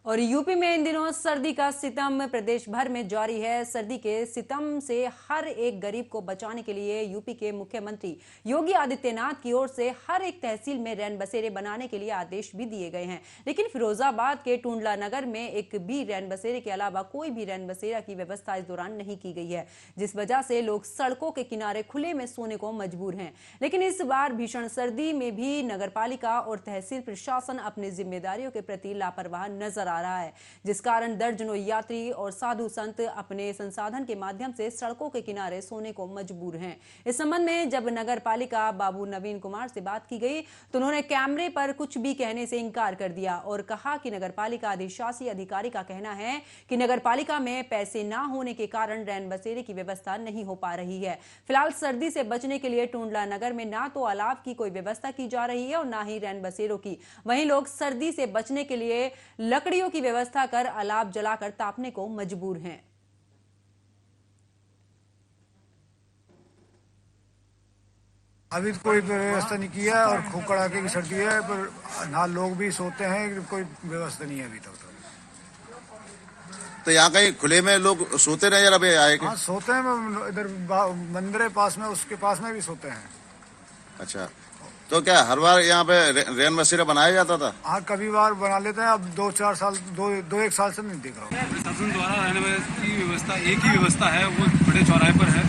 और यूपी में इन दिनों सर्दी का सितम प्रदेश भर में जारी है। सर्दी के सितम से हर एक गरीब को बचाने के लिए यूपी के मुख्यमंत्री योगी आदित्यनाथ की ओर से हर एक तहसील में रैन बसेरे बनाने के लिए आदेश भी दिए गए हैं। लेकिन फिरोजाबाद के टुंडला नगर में एक भी रैन बसेरे के अलावा कोई भी रैन बसेरा की व्यवस्था इस दौरान नहीं की गई है, जिस वजह से लोग सड़कों के किनारे खुले में सोने को मजबूर हैं। लेकिन इस बार भीषण सर्दी में भी नगरपालिका और तहसील प्रशासन अपनी जिम्मेदारियों के प्रति लापरवाह नजर आ रहा है, जिस कारण दर्जनों यात्री और साधु संत अपने संसाधन के माध्यम से सड़कों के किनारे सोने को मजबूर हैं। इस संबंध में जब नगर पालिका बाबू नवीन कुमार से बात की गई तो उन्होंने कैमरे पर कुछ भी कहने से इनकार कर दिया और कहा कि नगर पालिका अधिशासी अधिकारी का कहना है कि नगर पालिका में पैसे न होने के कारण रैन बसेरे की व्यवस्था नहीं हो पा रही है। फिलहाल सर्दी से बचने के लिए टुंडला नगर में ना तो अलाव की कोई व्यवस्था की जा रही है और ना ही रैन बसेरों की। वहीं लोग सर्दी से बचने के लिए लकड़ियों की व्यवस्था कर अलाव जलाकर तापने को मजबूर हैं। अभी तो कोई व्यवस्था नहीं किया है और खूब कड़ाके की सर्दी है, पर ना लोग भी सोते हैं, कोई व्यवस्था नहीं है अभी तक। तो यहाँ कहीं खुले में लोग सोते नजर अभी आए? हाँ सोते हैं, इधर मंदिर है पास में, उसके पास में भी सोते हैं। अच्छा, तो क्या हर बार यहाँ पे रैन बसेरा बनाया जाता था? हाँ कभी बार बना लेते हैं, अब 2-4 साल एक साल से नहीं देख रहा हूँ। प्रशासन द्वारा रहने की व्यवस्था एक ही व्यवस्था है, वो बड़े चौराहे पर है।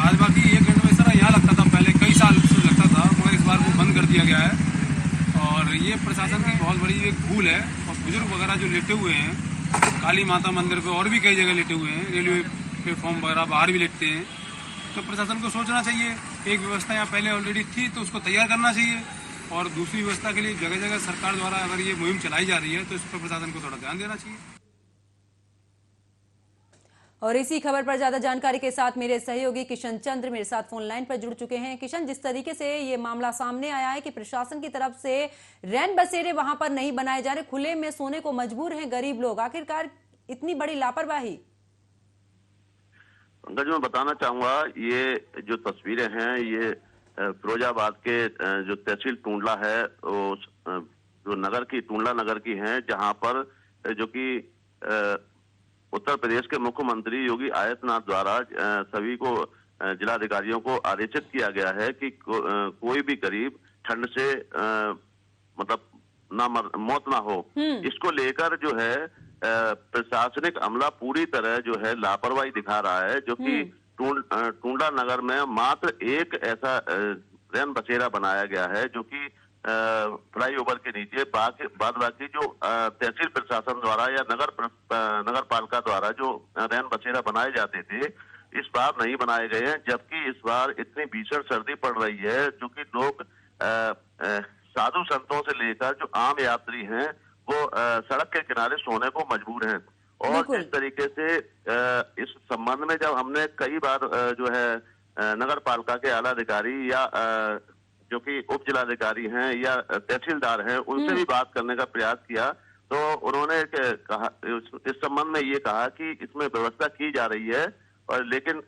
आज बाकी एक रैन बसेरा यहाँ लगता था पहले, कई साल से लगता था, मगर इस बार वो बंद कर दिया गया है और ये प्रशासन की बहुत बड़ी एक भूल है। और बुजुर्ग वगैरह जो लेटे हुए हैं काली माता मंदिर पे और भी कई जगह लेटे हुए हैं, रेलवे प्लेटफॉर्म वगैरह बाहर भी लेटते हैं, तो प्रशासन को सोचना चाहिए। एक व्यवस्था यहाँ पहले ऑलरेडी थी तो उसको तैयार करना चाहिए और दूसरी व्यवस्था के लिए जगह जगह सरकार द्वारा अगर ये मुहिम चलाई जा रही है तो इस पर प्रशासन को थोड़ा ध्यान देना चाहिए। और इसी खबर पर ज्यादा जानकारी के साथ मेरे सहयोगी किशन चंद्र मेरे साथ फोन लाइन पर जुड़ चुके हैं। किशन, जिस तरीके से ये मामला सामने आया है कि प्रशासन की तरफ से रैन बसेरे वहां पर नहीं बनाए जा रहे, खुले में सोने को मजबूर हैं गरीब लोग, आखिरकार इतनी बड़ी लापरवाही? पंकज, मैं बताना चाहूंगा, ये जो तस्वीरें हैं ये फिरोजाबाद के जो तहसील टुंडला है, जो नगर की टुंडला नगर की है, जहां पर जो कि उत्तर प्रदेश के मुख्यमंत्री योगी आदित्यनाथ द्वारा सभी को जिलाधिकारियों को आदेशित किया गया है कि कोई भी गरीब ठंड से मतलब मौत ना हो। इसको लेकर जो है प्रशासनिक अमला पूरी तरह जो है लापरवाही दिखा रहा है, जो कि टुंडला नगर में मात्र एक ऐसा रैन बसेरा बनाया गया है जो कि फ्लाईओवर के नीचे, बाद बाकी जो तहसील प्रशासन द्वारा या नगर पालिका द्वारा जो रैन बसेरा बनाए जाते थे इस बार नहीं बनाए गए हैं। जबकि इस बार इतनी भीषण सर्दी पड़ रही है जो कि लोग साधु संतों से लेकर जो आम यात्री हैं वो सड़क के किनारे सोने को मजबूर हैं। और जिस तरीके से इस संबंध में जब हमने कई बार जो है नगर पालिका के आला अधिकारी या जो कि उप जिलाधिकारी हैं या तहसीलदार हैं उनसे भी बात करने का प्रयास किया तो उन्होंने कहा, इस संबंध में ये कहा कि इसमें व्यवस्था की जा रही है, और लेकिन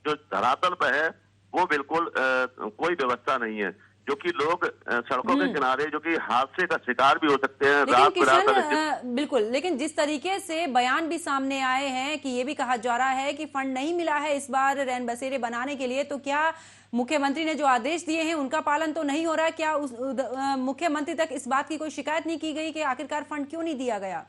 जो धरातल पर है वो बिल्कुल कोई व्यवस्था नहीं है, जो कि लोग सड़कों के किनारे जो कि हादसे का शिकार भी हो सकते हैं रात बिरात। बिल्कुल, लेकिन जिस तरीके से बयान भी सामने आए हैं कि ये भी कहा जा रहा है कि फंड नहीं मिला है इस बार रैन बसेरे बनाने के लिए, तो क्या मुख्यमंत्री ने जो आदेश दिए हैं उनका पालन तो नहीं हो रहा है? क्या मुख्यमंत्री तक इस बात की कोई शिकायत नहीं की गई कि आखिरकार फंड क्यों नहीं दिया गया?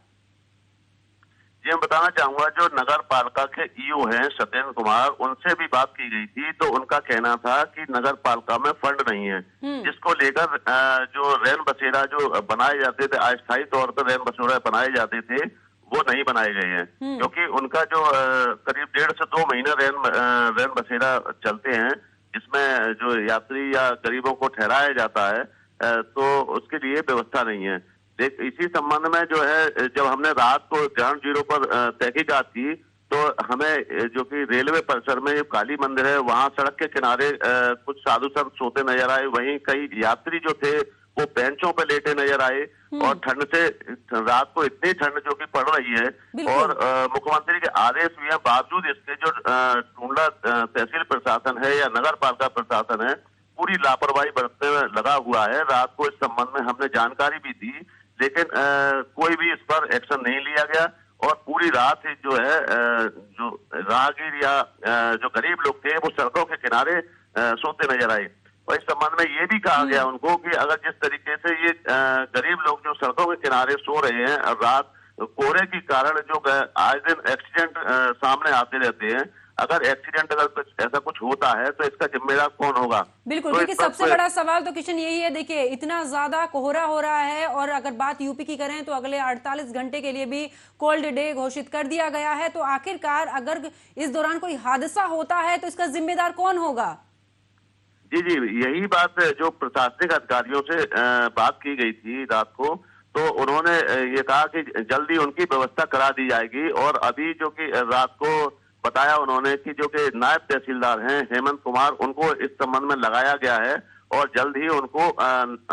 ये मैं बताना चाहूंगा, जो नगर पालिका के ईओ हैं सत्येंद्र कुमार, उनसे भी बात की गई थी तो उनका कहना था कि नगर पालिका में फंड नहीं है, जिसको लेकर जो रैन बसेरा जो बनाए जाते थे, अस्थायी तौर पर रैन बसेरा बनाए जाते थे वो नहीं बनाए गए हैं, क्योंकि उनका जो करीब 1.5 से 2 महीने रैन बसेरा चलते हैं, इसमें जो यात्री या गरीबों को ठहराया जाता है, तो उसके लिए व्यवस्था नहीं है। इसी संबंध में जो है जब हमने रात को ग्राउंड जीरो पर तहकीकात की तो हमें जो कि रेलवे परिसर में काली मंदिर है वहां सड़क के किनारे कुछ साधु संत सोते नजर आए, वहीं कई यात्री जो थे वो बेंचों पे लेटे नजर आए। और ठंड से रात को इतनी ठंड जो कि पड़ रही है और मुख्यमंत्री के आदेश भी है, बावजूद इसके जो टुंडला तहसील प्रशासन है या नगर पालिका प्रशासन है पूरी लापरवाही बरतने में लगा हुआ है। रात को इस संबंध में हमने जानकारी भी दी लेकिन कोई भी इस पर एक्शन नहीं लिया गया और पूरी रात जो है जो राहगीर या जो गरीब लोग थे वो सड़कों के किनारे सोते नजर आए। और इस संबंध में ये भी कहा गया उनको कि अगर जिस तरीके से ये गरीब लोग जो सड़कों के किनारे सो रहे हैं और रात कोहरे के कारण जो आए दिन एक्सीडेंट सामने आते रहते हैं, अगर एक्सीडेंट अगर कुछ ऐसा कुछ होता है तो इसका जिम्मेदार कौन होगा? बिल्कुल, तो क्योंकि सबसे बड़ा सवाल तो किशन यही है, देखिए इतना ज्यादा कोहरा हो रहा है और अगर बात यूपी की करें तो अगले 48 घंटे के लिए भी कोल्ड डे घोषित कर दिया गया है। तो आखिरकार अगर इस दौरान कोई हादसा होता है तो इसका जिम्मेदार कौन होगा? जी, यही बात जो प्रशासनिक अधिकारियों से बात की गई थी रात को, तो उन्होंने ये कहा कि जल्दी उनकी व्यवस्था करा दी जाएगी। और अभी जो कि रात को बताया उन्होंने कि जो कि नायब तहसीलदार हैं हेमंत कुमार, उनको इस संबंध में लगाया गया है और जल्द ही उनको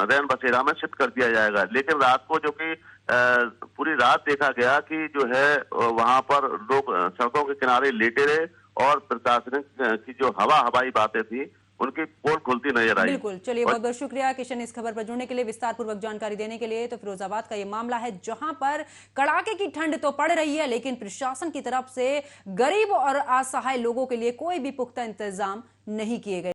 रैन बसेरा में शिफ्ट कर दिया जाएगा। लेकिन रात को जो कि पूरी रात देखा गया कि जो है वहां पर लोग सड़कों के किनारे लेटे रहे और प्रशासनिक की जो हवाई बातें थी उनकी पोल खुलती नजर आई। बिल्कुल, चलिए बहुत बहुत शुक्रिया किशन इस खबर पर जुड़ने के लिए, विस्तार पूर्वक जानकारी देने के लिए। तो फिरोजाबाद का ये मामला है जहां पर कड़ाके की ठंड तो पड़ रही है लेकिन प्रशासन की तरफ से गरीब और असहाय लोगों के लिए कोई भी पुख्ता इंतजाम नहीं किए गए।